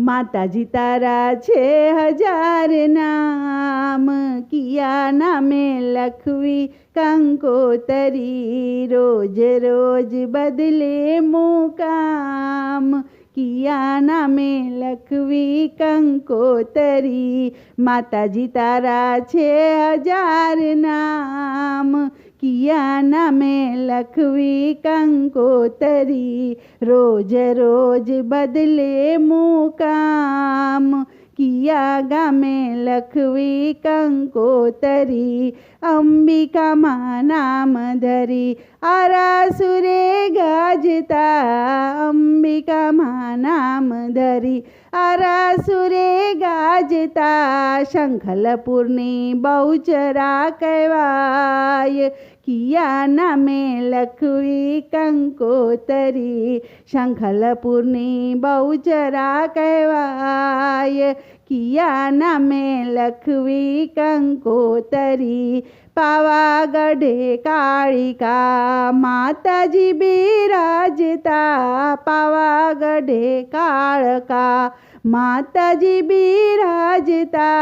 માતાજી તારા છે હજાર નામ, કિયા નામે લખવી કંકોતરી, રોજ રોજ બદલે મુકામ, કિયા નામે લખવી કંકોતરી. માતાજી તારા છે હજાર નામ, કિયા નામે લખવી કંકોતરી, રોજ રોજ બદલે મુકામ, કિયા ગામે લખવી કંકોતરી. અંબિકામાં નામ ધરી આરાસુરે ગાજતા, અંબિકામાં નામ ધરી આરાસુરે ગાજતા, શંખલપુરની બહુચરા કહેવાય, કિયા નામે લખવી કંકોતરી, શંખલપુરની બહુચરા કહેવાય, કિયા નામે લખવી કંકોતરી. પાવાગઢે કાળિકા માતાજી બિરાજતા, પાવાગઢે કાળકા માતાજી બિરાજતા,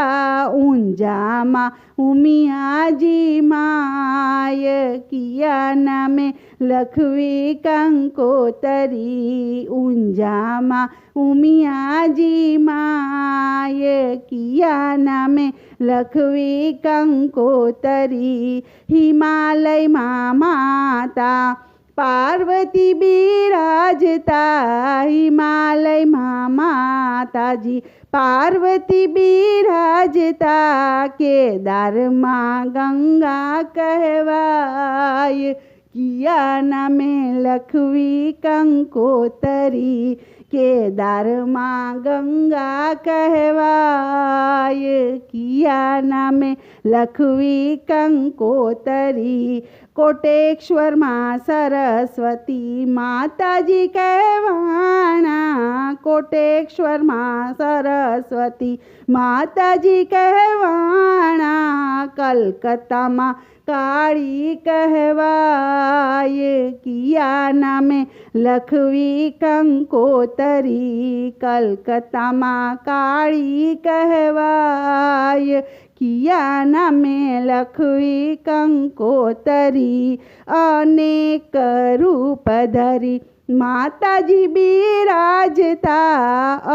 ઊંઝામાં ઉમિયાજી માય, કિયા નામે લખવી કંકોતરી, ઊંઝામાં ઉમિયાજી માય, કિયા નામે લખવી કંકોતરી. હિમાલયમાં માતા પાર્વતી બિરાજતા, હિમાલયમાં માતાજી પાર્વતી બિરાજતા, કેદારમાં ગંગા કહેવાય, કિયા નામે લખવી કંકોતરી, કેદારમાં ગંગા કહેવાય, કિયા નામે લખવી કંકોતરી. કોટેશ્વરમાં સરસ્વતી માતાજી કહેવાણા, કોટેશ્વરમાં સરસ્વતી માતાજી કહેવાણા, કલકત્તામાં કાળી કહેવાય, કિયા નામે લખવી કંકોતરી, કલકત્તામાં કાળી કહેવાય, કિયા નામે લખવી કંકોતરી. અનેક રૂપ ધરી માતાજી બિરાજતા,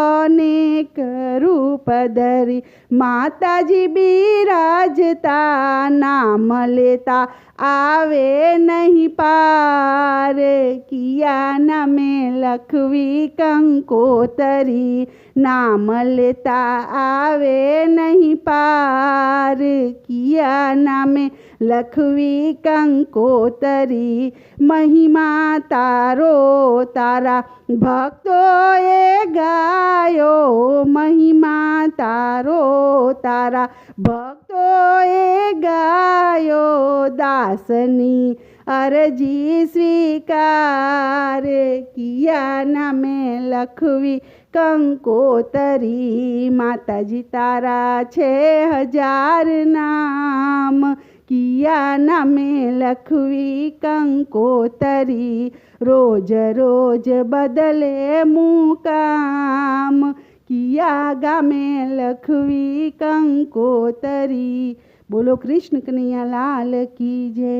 અનેક રૂપ ધરી માતાજી બિરાજતા, નામ લેતા આવે નહીં પાર, કિયા નામે લખવી કંકોતરી, નામ લેતા આવે નહીં પાર, કિયા નામે લખવી કંકોતરી. મહિમા તારો તારા ભક્તોએ ગાયો, મહિમા તારો તારા ભક્તોએ ગાયો, દાસની અરજી સ્વીકાર, કિયા નામે લખવી કંકોતરી. માતાજી તારા છે હજાર નામ, કિયા નામે લખવી કંકોતરી, રોજ રોજ બદલે મુકામ, કિયા ગામે લખવી કંકોતરી. બોલો કૃષ્ણ કનૈયા લાલ કી જય.